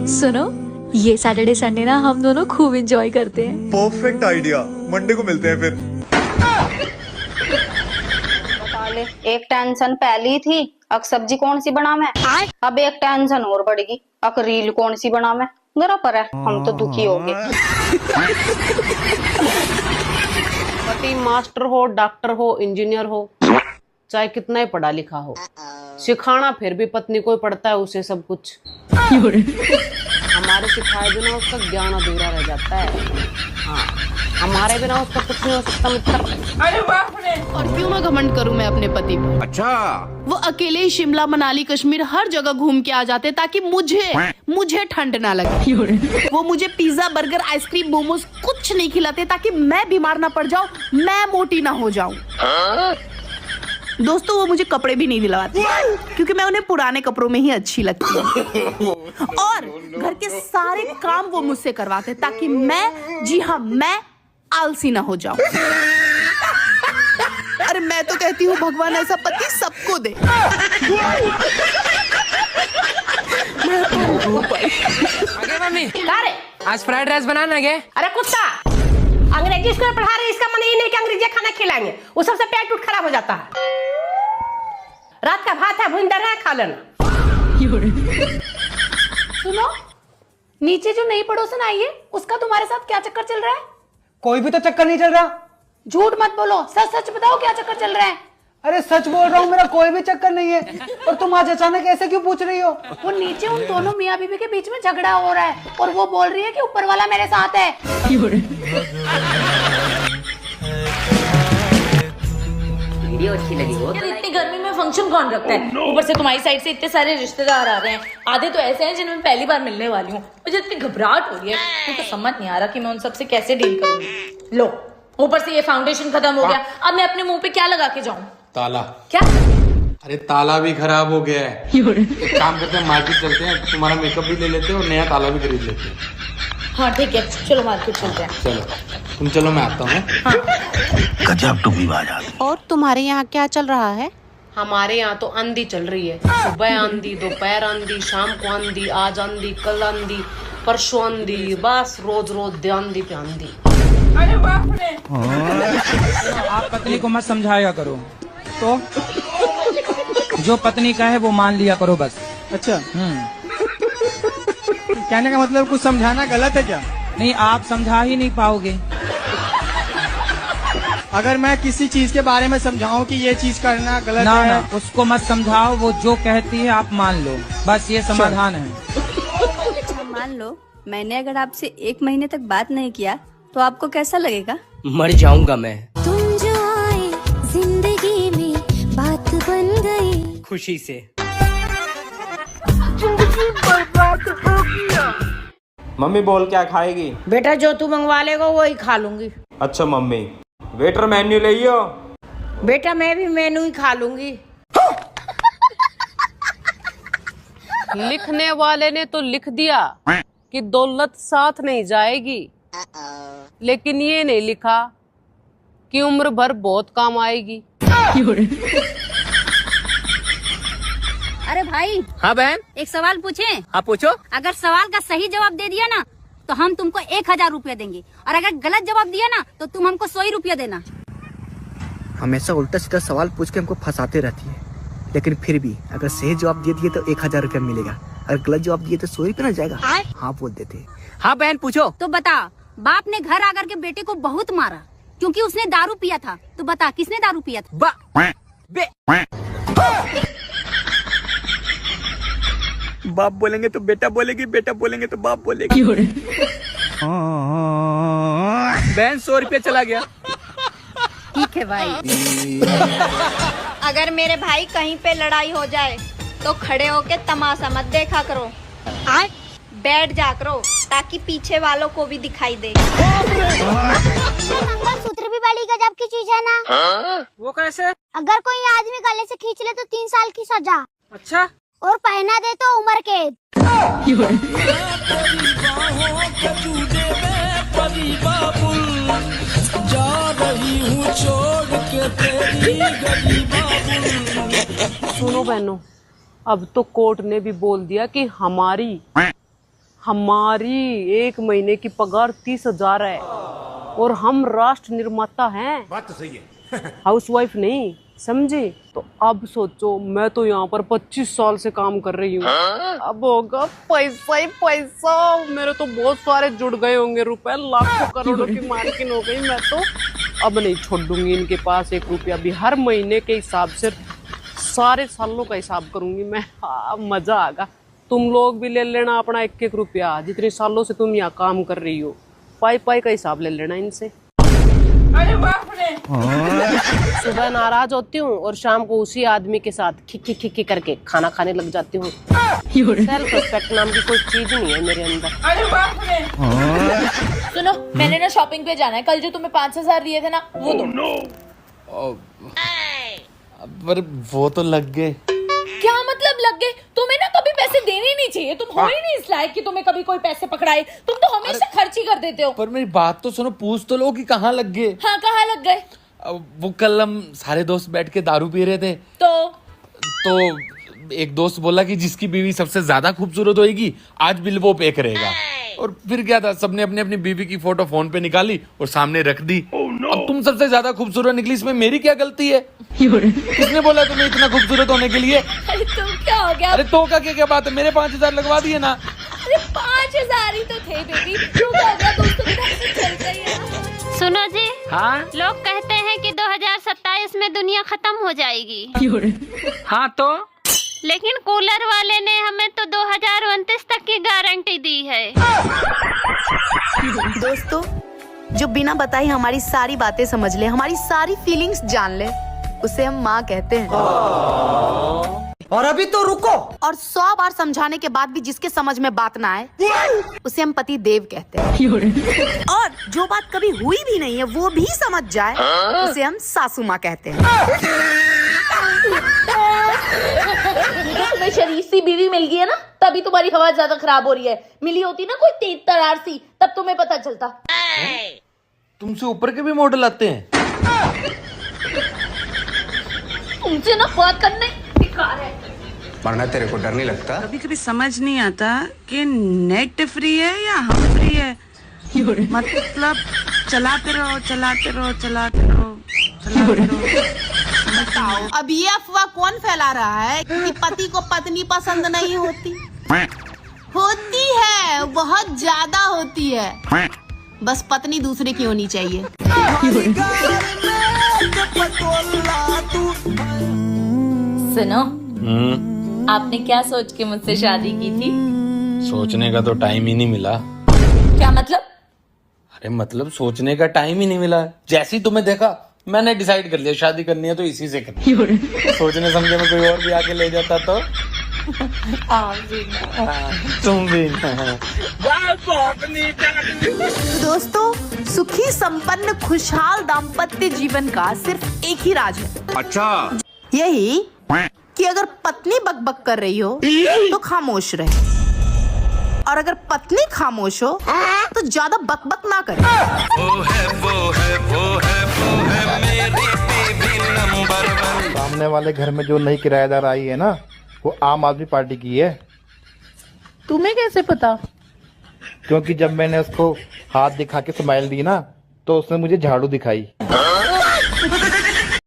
सुनो, ये Saturday Sunday ना हम दोनों खूब एंजॉय करते हैं। परफेक्ट आइडिया, मंडे को मिलते हैं फिर। बता ले, एक टेंशन पहली थी, अब सब्जी कौन सी बना मैं, अब एक टेंशन और बढ़ेगी, अब रील कौन सी बना मैं। जरा पर है, हम तो दुखी हो गए। पति मास्टर हो, डॉक्टर हो, इंजीनियर हो, चाहे कितना ही पढ़ा लिखा हो, सिखाना फिर भी पत्नी को ही पड़ता है उसे सब कुछ। हमारे सिखाए बिना उसका ज्ञान अधूरा रह जाता है। हाँ, हमारे बिना उसका कुछ नहीं हो सकता मित्र। अरे बाप रे! और क्यों ना घमंड करूं मैं अपने पति पर। अच्छा, वो अकेले ही शिमला, मनाली, कश्मीर हर जगह घूम के आ जाते ताकि मुझे ठंड ना लगे। वो मुझे पिज्जा, बर्गर, आइसक्रीम, मोमोज कुछ नहीं खिलाते ताकि मैं बीमार ना पड़ जाऊं, मैं मोटी ना हो जाऊं। दोस्तों, वो मुझे कपड़े भी नहीं दिलवाते क्योंकि मैं उन्हें पुराने कपड़ों में ही अच्छी लगती हूँ। और घर के सारे काम वो मुझसे करवाते ताकि मैं, जी हाँ, मैं आलसी ना हो जाऊं। अरे मैं तो कहती हूँ भगवान ऐसा पति सबको दे। आगे मम्मी, क्या रे? आज फ्राइड राइस बनाना है। अरे कुत्ता, अंग्रेजी स्कूल पढ़ा रहे, इसका मतलब ये नहीं कि अंग्रेजी खाना खिलाएंगे, उस सबसे पेट उठ खराब हो जाता है। रात का भात है, भूंदर है, खा लेना। सुनो, नीचे जो नई पड़ोसन आई है, उसका तुम्हारे साथ क्या चक्कर चल रहा है? कोई भी तो चक्कर नहीं चल रहा। झूठ मत बोलो, सच सच बताओ क्या चक्कर चल रहा है। अरे सच बोल रहा हूँ, मेरा कोई भी चक्कर नहीं है। और तुम आज अचानक ऐसे क्यों पूछ रही हो? वो नीचे उन दोनों मियाँ बीवी के बीच में झगड़ा हो रहा है और वो बोल रही है कि ऊपर वाला मेरे साथ है। वीडियो अच्छी लगी हो। इतनी गर्मी में फंक्शन कौन रखता है? ऊपर से तुम्हारी साइड से इतने सारे रिश्तेदार आ रहे हैं, आधे तो ऐसे हैं जिन्हें मैं पहली बार मिलने वाली हूँ। मुझे इतनी घबराहट हो रही है, मुझे तो समझ नहीं आ रहा कि मैं उन सबसे कैसे डील करूंगी। लो, ऊपर से ये फाउंडेशन खत्म हो गया, अब मैं अपने मुंह पे क्या लगा के जाऊं? ताला। क्या? अरे ताला भी खराब हो गया है। एक काम करते हैं, मार्केट चलते हैं, तुम्हारा मेकअप भी ले लेते हैं और नया ताला भी खरीद लेते हैं। हाँ ठीक है, चलो मार्केट चलते हैं। चलो तुम चलो, मैं आता हूँ। गजब तुम ही बाजा। और तुम्हारे यहाँ क्या चल रहा है? हमारे यहाँ तो आंधी चल रही है। सुबह आंधी, दोपहर आंधी, शाम को आंधी, आज आंधी, कल आंधी, परसों आंधी, बस रोज रोज आंधी पे आंधी। अरे बाप रे! आप पत्नी को मत समझाया करो, तो जो पत्नी का है वो मान लिया करो बस। अच्छा, कहने का मतलब कुछ समझाना गलत है क्या? नहीं, आप समझा ही नहीं पाओगे। अगर मैं किसी चीज के बारे में समझाऊं कि ये चीज करना गलत है, ना, उसको मत समझाओ, वो जो कहती है आप मान लो, बस ये समाधान है। अच्छा मान लो मैंने अगर आपसे 1 महीने तक बात नहीं किया तो आपको कैसा लगेगा? मर जाऊंगा मैं। तुम जो आए जिंदगी में बात बन गई खुशी से। मम्मी बोल क्या खाएगी? बेटा जो तू मंगवा लेगा वही खा लूंगी। अच्छा मम्मी, वेटर मेन्यू ले आओ। बेटा मैं भी मेनू ही खा लूंगी। लिखने वाले ने तो लिख दिया कि दौलत साथ नहीं जाएगी, लेकिन ये नहीं लिखा कि उम्र भर बहुत काम आएगी। अरे भाई, हाँ बहन, एक सवाल पूछें? हाँ पूछो। अगर सवाल का सही जवाब दे दिया ना तो हम तुमको 1000 रुपया देंगे, और अगर गलत जवाब दिया ना तो तुम हमको 100 रुपया देना। हमेशा उल्टा सीधा सवाल पूछ के हमको फंसाते रहती है, लेकिन फिर भी अगर सही जवाब दे दिए तो 1000 रुपया मिलेगा, अगर गलत जवाब दिए तो 100 रुपया ना जाएगा। हाँ बोल देते। हाँ बहन पूछो। तो बता, बाप ने घर आकर के बेटे को बहुत मारा क्योंकि उसने दारू पिया था, तो बता किसने दारू पिया था? बाप बोलेंगे तो बेटा बोलेगी, बेटा बोलेंगे तो बाप बोलेगी। बहन 100 रुपया चला गया। ठीक है भाई। अगर मेरे भाई कहीं पे लड़ाई हो जाए तो खड़े होके तमाशा मत देखा करो, बैठ जा करो ताकि पीछे वालों को भी दिखाई दे। मंगलसूत्र भी बड़ी गजब की चीज है ना। वो कैसे? अगर कोई आदमी गले से खींच ले तो 3 साल की सजा, अच्छा, और पहना दे तो उम्र कैद। सुनो बहनों, अब तो कोर्ट ने भी बोल दिया कि हमारी हमारी 1 महीने की पगार 30,000 है और हम राष्ट्र निर्माता हैं। बात तो सही है। हाउसवाइफ नहीं, समझे? तो अब सोचो, मैं तो यहाँ पर 25 साल से काम कर रही हूँ। अब होगा पैसा ही पैसा। मेरे तो बहुत सारे जुड़ गए होंगे रुपए, लाखों करोड़ों की मालकिन हो गई मैं तो। अब नहीं छोड़ दूंगी इनके पास 1 रुपया भी। हर महीने के हिसाब से सारे सालों का हिसाब करूंगी मैं। हाँ, मजा आएगा। तुम लोग भी ले लेना अपना 1-1 रुपया, जितने सालों से तुम यहाँ काम कर रही हो। पाई पाई का हिसाब ले लेना इनसे। अरे बाप रे। सुबह नाराज होती हूँ और शाम को उसी आदमी के साथ खिक्की खिक्की करके खाना खाने लग जाती हूँ। सेल्फ रिस्पेक्ट नाम की कोई चीज नहीं है मेरे अंदर। अरे बाप रे। सुनो, मैंने ना शॉपिंग पे जाना है। कल जो तुम्हें 5,000 दिए थे ना, वो दो। पर वो तो लग गए। क्या मतलब लग गए? तुम्हें ना कभी पैसे देने नहीं चाहिए। तुम हो ही नहीं इस लायक कि तुम्हें कभी कोई पैसे पकड़ाए। तुम तो हमेशा खर्च ही कर देते हो। पर मेरी बात तो सुनो, पूछ तो लो कि कहाँ लग गए। हाँ, कहाँ लग गए? वो कल हम सारे दोस्त बैठ के दारू पी रहे थे, तो एक दोस्त बोला कि जिसकी बीवी सबसे ज्यादा खूबसूरत होगी आज बिल वो पे करेगा। और फिर क्या था, सबने अपनी अपनी बीवी की फोटो फोन पे निकाली और सामने रख दी। अब तुम सबसे ज्यादा खूबसूरत निकली, इसमें मेरी क्या गलती है? किसने बोला तुम्हें इतना खूबसूरत होने के लिए? अरे तुम क्या हो गया? अरे तो का क्या बात है, मेरे 5,000 लगवा दिए ना। अरे 5,000 ही तो थे बेबी। क्यों हो गया? दोस्तों के साथ चल रही है। सुनो जी, हाँ लोग कहते हैं कि 2027 में दुनिया खत्म हो जाएगी। हाँ तो लेकिन कूलर वाले ने हमें तो 2029 तक की गारंटी दी है। दोस्तों, जो बिना बताई हमारी सारी बातें समझ ले, हमारी सारी फीलिंग्स जान ले, उसे हम माँ कहते हैं। और अभी तो रुको। और 100 बार समझाने के बाद भी जिसके समझ में बात ना आए, उसे हम पति देव कहते हैं। और जो बात कभी हुई भी नहीं है वो भी समझ जाए, उसे हम सासू माँ कहते हैं। तुम्हें शरीफ सी बीवी मिल गई है ना, तभी तुम्हारी हवा ज्यादा खराब हो रही है। मिली होती ना कोई तेज तरार सी, तब तुम्हें पता चलता। तुमसे ऊपर के भी मॉडल आते हैं। तुमसे ना बात करने बेकार है। वरना तेरे को डर नहीं लगता? कभी कभी समझ नहीं आता कि नेट फ्री है या हम फ्री है। मतलब चलाते रहो चलाते रहो चलाते रहो चलाते रहो। अब ये अफवाह कौन फैला रहा है कि पति को पत्नी पसंद नहीं होती? होती है, बहुत ज्यादा होती है। बस पत्नी दूसरे की होनी चाहिए। सुनो, आपने क्या सोच के मुझसे शादी की थी? सोचने का तो टाइम ही नहीं मिला। क्या मतलब? अरे मतलब सोचने का टाइम ही नहीं मिला। जैसे ही तुम्हें देखा मैंने डिसाइड कर लिया शादी करनी है तो इसी से करनी है। सोचने समझे में कोई और भी आके ले जाता तो तुम भी दोस्तों, सुखी संपन्न खुशहाल दाम्पत्य जीवन का सिर्फ एक ही राज है। अच्छा, यही कि अगर पत्नी बकबक कर रही हो तो खामोश रहे, और अगर पत्नी खामोश हो तो ज्यादा बकबक ना करे। सामने वाले घर में जो नई किराएदार आई है ना, वो आम आदमी पार्टी की है। तुम्हें कैसे पता? क्योंकि जब मैंने उसको हाथ दिखा के स्माइल दी ना, तो उसने मुझे झाड़ू दिखाई।